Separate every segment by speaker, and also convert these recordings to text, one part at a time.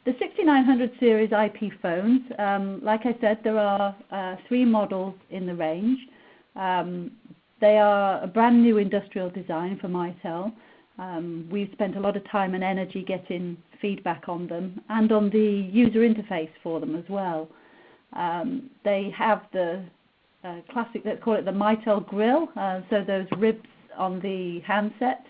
Speaker 1: The 6900 series IP phones, like I said, there are 3 models in the range. They are a brand new industrial design for Mitel. We've spent a lot of time and energy getting feedback on them and on the user interface for them as well. They have the classic, let's call it the Mitel grill, so those ribs on the handset.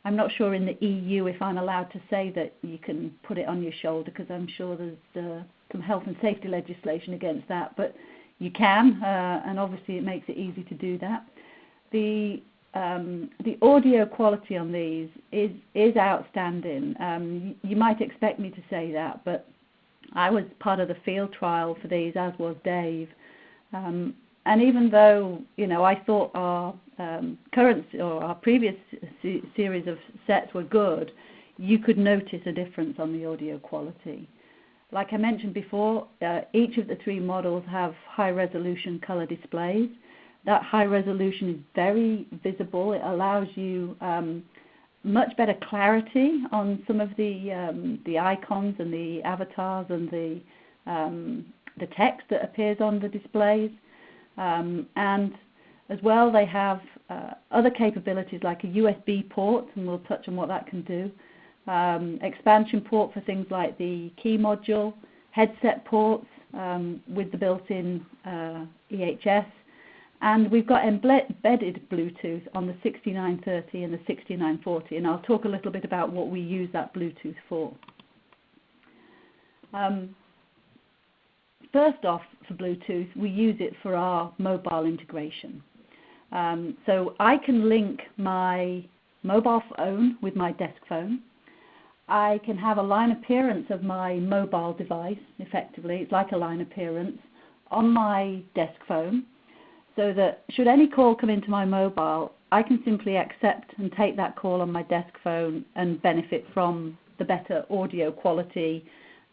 Speaker 1: I'm not sure in the EU if I'm allowed to say that you can put it on your shoulder, because I'm sure there's some health and safety legislation against that, but you can, and obviously it makes it easy to do that. The audio quality on these is outstanding. You might expect me to say that, but I was part of the field trial for these, as was Dave. And even though, you know, I thought our current or our previous series of sets were good, you could notice a difference on the audio quality. Like I mentioned before, each of the 3 models have high-resolution color displays. That high resolution is very visible. It allows you much better clarity on some of the icons and the avatars and the text that appears on the displays. And as well, they have other capabilities like a USB port, and we'll touch on what that can do. Expansion port for things like the key module, headset ports with the built-in EHS, and we've got embedded Bluetooth on the 6930 and the 6940, and I'll talk a little bit about what we use that Bluetooth for. First off, for Bluetooth, we use it for our mobile integration. So I can link my mobile phone with my desk phone. I can have a line appearance of my mobile device, effectively, it's like a line appearance, on my desk phone, so that should any call come into my mobile, I can simply accept and take that call on my desk phone and benefit from the better audio quality,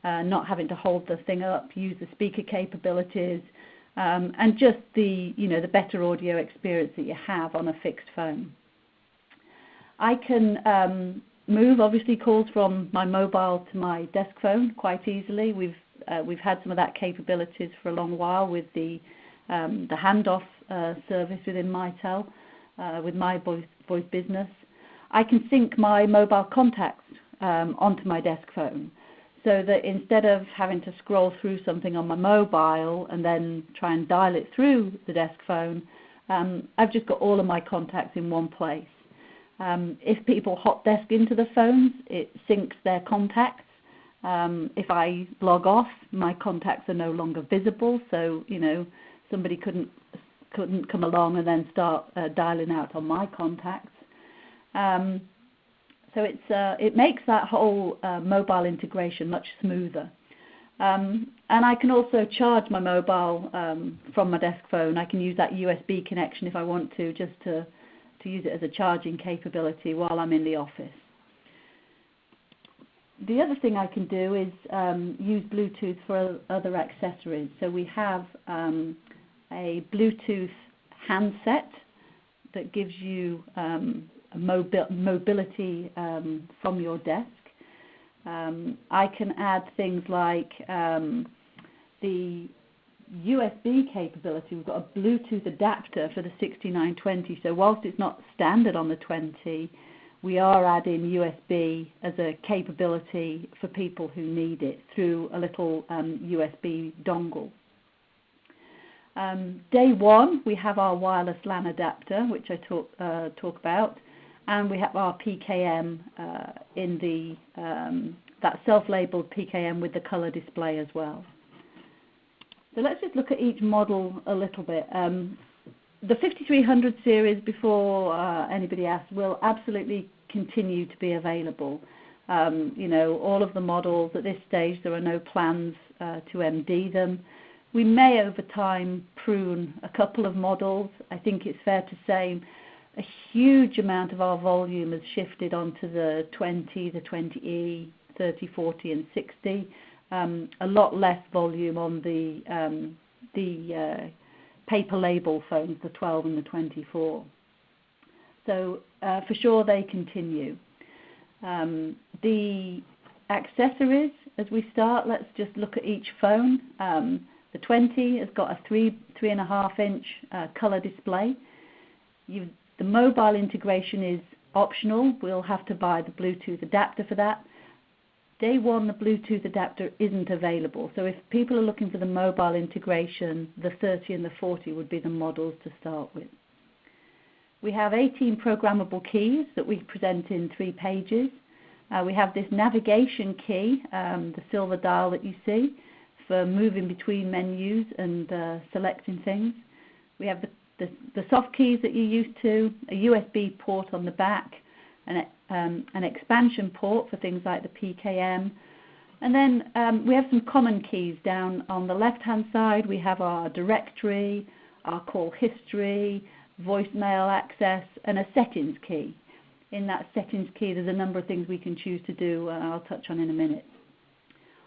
Speaker 1: not having to hold the thing up, use the speaker capabilities, and just the better audio experience that you have on a fixed phone. I can move obviously calls from my mobile to my desk phone quite easily. We've had some of that capabilities for a long while with the handoff service within Mitel, with MiVoice Business. I can sync my mobile contacts onto my desk phone, so that instead of having to scroll through something on my mobile and then try and dial it through the desk phone, I've just got all of my contacts in one place. If people hot desk into the phones, it syncs their contacts. If I log off, my contacts are no longer visible, so somebody couldn't come along and then start dialing out on my contacts. So it makes that whole mobile integration much smoother. And I can also charge my mobile from my desk phone. I can use that USB connection if I want to, just to use it as a charging capability while I'm in the office. The other thing I can do is use Bluetooth for other accessories. So we have a Bluetooth handset that gives you mobility from your desk. I can add things like the USB capability. We've got a Bluetooth adapter for the 6920, so whilst it's not standard on the 20, we are adding USB as a capability for people who need it through a little USB dongle. Day one, we have our wireless LAN adapter, which I talk about, and we have our PKM in the that self-labeled PKM with the color display as well. So let's just look at each model a little bit. The 5300 series, before anybody asks, will absolutely continue to be available. All of the models at this stage, there are no plans to MD them. We may over time prune a couple of models. I think it's fair to say a huge amount of our volume has shifted onto the 20, the 20E, 30, 40 and 60. A lot less volume on the paper label phones, the 12 and the 24. So for sure they continue. The accessories, as we start, let's just look at each phone. The 20 has got a 3.5-inch color display. The mobile integration is optional. We'll have to buy the Bluetooth adapter for that. Day one, the Bluetooth adapter isn't available. So if people are looking for the mobile integration, the 30 and the 40 would be the models to start with. We have 18 programmable keys that we present in 3 pages. We have this navigation key, the silver dial that you see, for moving between menus and selecting things. We have the soft keys that you're used to, a USB port on the back, an expansion port for things like the PKM. And then we have some common keys down on the left-hand side. We have our directory, our call history, voicemail access, and a settings key. In that settings key, there's a number of things we can choose to do, I'll touch on in a minute.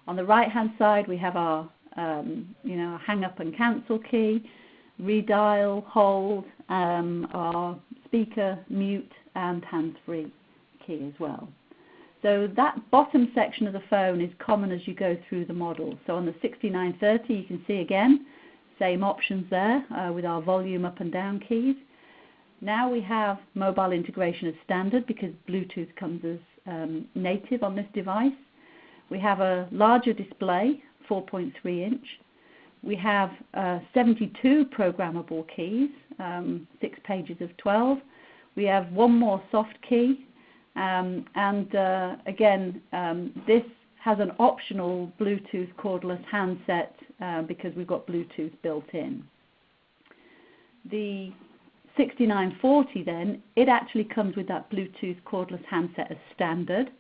Speaker 1: On the right-hand side, we have our hang up and cancel key, redial, hold, our speaker, mute, and hands-free key as well. So that bottom section of the phone is common as you go through the model. So on the 6930, you can see again, same options there with our volume up and down keys. Now we have mobile integration as standard because Bluetooth comes as native on this device. We have a larger display, 4.3-inch. We have 72 programmable keys, 6 pages of 12. We have one more soft key, and again, this has an optional Bluetooth cordless handset because we've got Bluetooth built in. The 6940 then, it actually comes with that Bluetooth cordless handset as standard.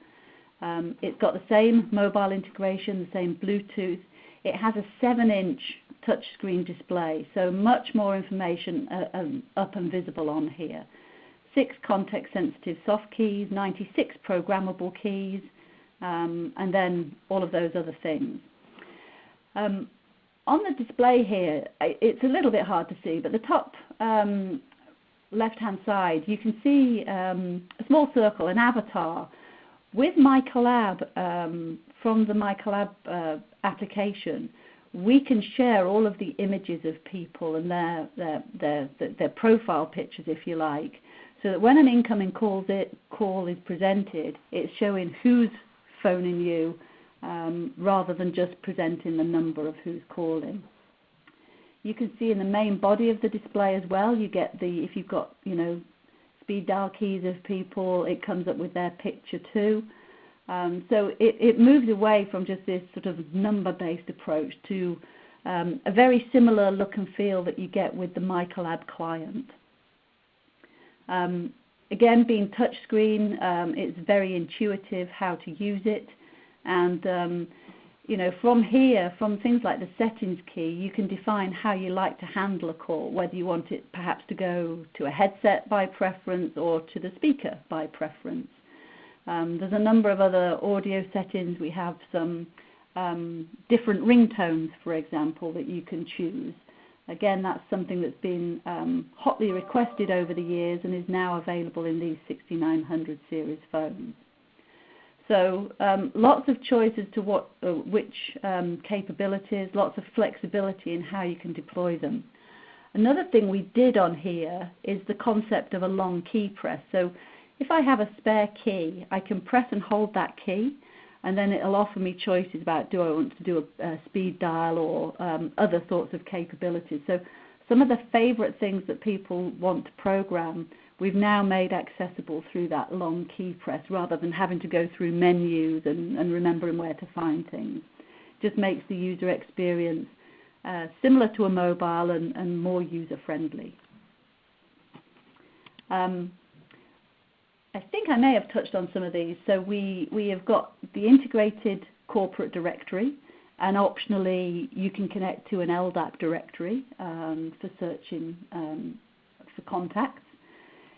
Speaker 1: It's got the same mobile integration, the same Bluetooth. It has a 7-inch touchscreen display, so much more information up and visible on here. 6 context-sensitive soft keys, 96 programmable keys, and then all of those other things. On the display here, it's a little bit hard to see, but the top left-hand side, you can see a small circle, an avatar. With MyCollab, from the MyCollab application, we can share all of the images of people and their profile pictures, if you like, so that when an incoming call is presented, it's showing who's phoning you rather than just presenting the number of who's calling. You can see in the main body of the display as well, you get if you've got, speed dial keys of people, it comes up with their picture too. So it moves away from just this sort of number-based approach to a very similar look and feel that you get with the MyCollab client. Again, being touchscreen, it's very intuitive how to use it, and from here, from things like the settings key, you can define how you like to handle a call, whether you want it perhaps to go to a headset by preference or to the speaker by preference. There's a number of other audio settings. We have some different ringtones, for example, that you can choose. Again, that's something that's been hotly requested over the years and is now available in these 6900 series phones. So lots of choices to which capabilities, lots of flexibility in how you can deploy them. Another thing we did on here is the concept of a long key press. So if I have a spare key, I can press and hold that key, and then it'll offer me choices about do I want to do a speed dial or other sorts of capabilities. So some of the favorite things that people want to program, we've now made accessible through that long key press rather than having to go through menus and remembering where to find things. Just makes the user experience similar to a mobile and more user-friendly. I think I may have touched on some of these. So we have got the integrated corporate directory, and optionally you can connect to an LDAP directory for searching for contacts.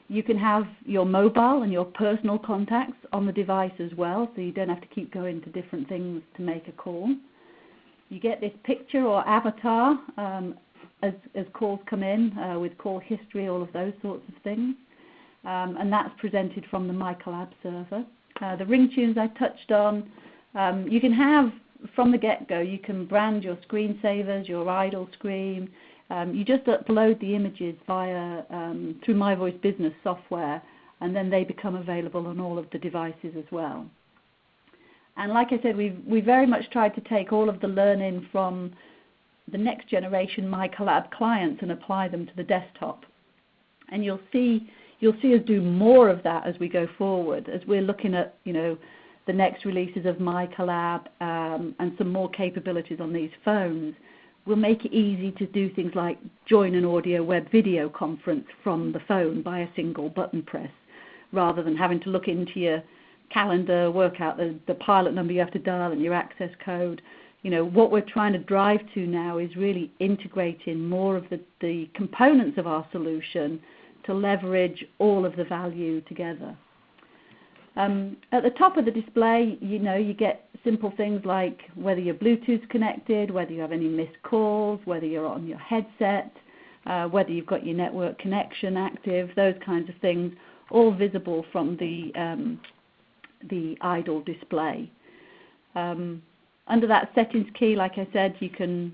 Speaker 1: You can have your mobile and your personal contacts on the device as well, so you don't have to keep going to different things to make a call. You get this picture or avatar as calls come in with call history, all of those sorts of things. And that's presented from the MyCollab server. The ring tunes I touched on, You can have, from the get-go, you can brand your screensavers, your idle screen. You just upload the images via through MiVoice Business software, and then they become available on all of the devices as well. And like I said, we very much tried to take all of the learning from the next generation MyCollab clients and apply them to the desktop. And you'll see us do more of that as we go forward, as we're looking at, you know, the next releases of MyCollab and some more capabilities on these phones. We'll make it easy to do things like join an audio web video conference from the phone by a single button press, rather than having to look into your calendar, work out the pilot number you have to dial and your access code. You know, what we're trying to drive to now is really integrating more of the components of our solution to leverage all of the value together. At the top of the display, you know, you get simple things like whether your Bluetooth connected, whether you have any missed calls, whether you're on your headset, whether you've got your network connection active, those kinds of things, all visible from the idle display. Under that settings key, like I said, you can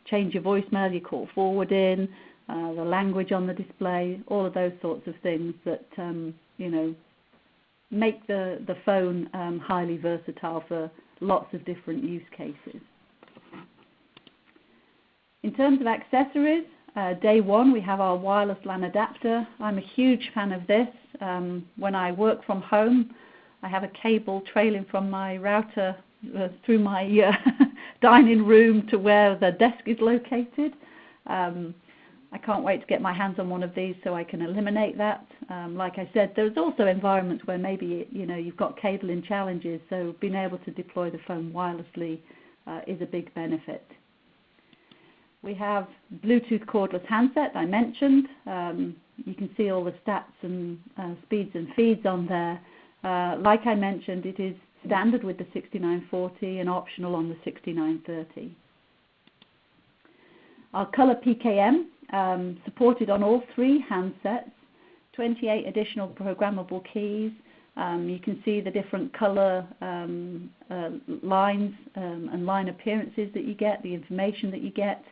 Speaker 1: change your voicemail, your call forwarding, the language on the display, all of those sorts of things that you know, make the phone highly versatile for lots of different use cases. In terms of accessories, day one we have our wireless LAN adapter. I'm a huge fan of this. When I work from home, I have a cable trailing from my router through my dining room to where the desk is located. I can't wait to get my hands on one of these so I can eliminate that. Like I said, there's also environments where maybe, you know, you've got cabling challenges, so being able to deploy the phone wirelessly is a big benefit. We have Bluetooth cordless handset, I mentioned. You can see all the stats and speeds and feeds on there. Like I mentioned, it is standard with the 6940 and optional on the 6930. Our color PKM, supported on all three handsets, 28 additional programmable keys. You can see the different color lines and line appearances that you get, the information that you get,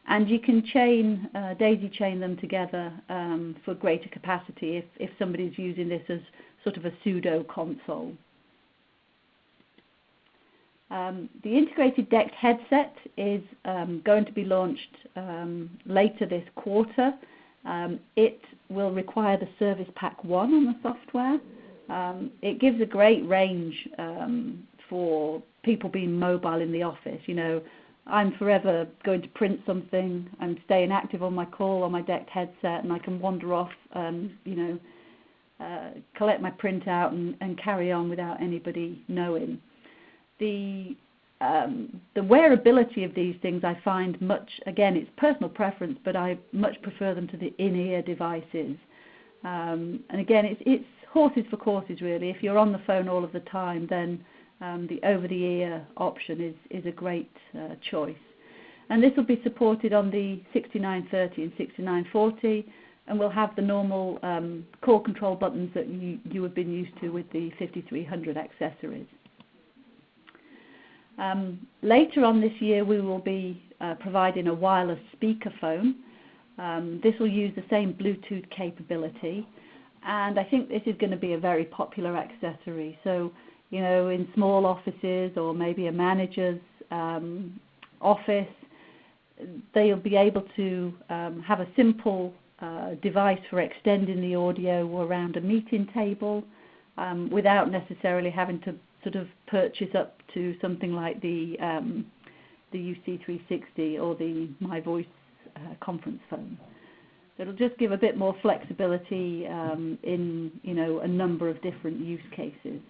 Speaker 1: and you can chain, daisy chain them together for greater capacity if somebody's using this as sort of a pseudo console. The integrated DECT headset is going to be launched later this quarter. It will require the Service Pack 1 on the software. It gives a great range for people being mobile in the office. You know, I'm forever going to print something, I'm staying active on my call on my DECT headset, and I can wander off, you know, collect my printout and carry on without anybody knowing. The wearability of these things I find much, again, it's personal preference, but I much prefer them to the in-ear devices. And again, it's horses for courses really. If you're on the phone all of the time, then the over-the-ear option is a great choice. And this will be supported on the 6930 and 6940, and we'll have the normal call control buttons that you have been used to with the 5300 accessories. Later on this year, we will be providing a wireless speakerphone. This will use the same Bluetooth capability, and I think this is going to be a very popular accessory. So, you know, in small offices or maybe a manager's office, they'll be able to have a simple device for extending the audio around a meeting table without necessarily having to sort of purchase up to something like the UC360 or the MiVoice conference phone. It'll just give a bit more flexibility in, you know, a number of different use cases.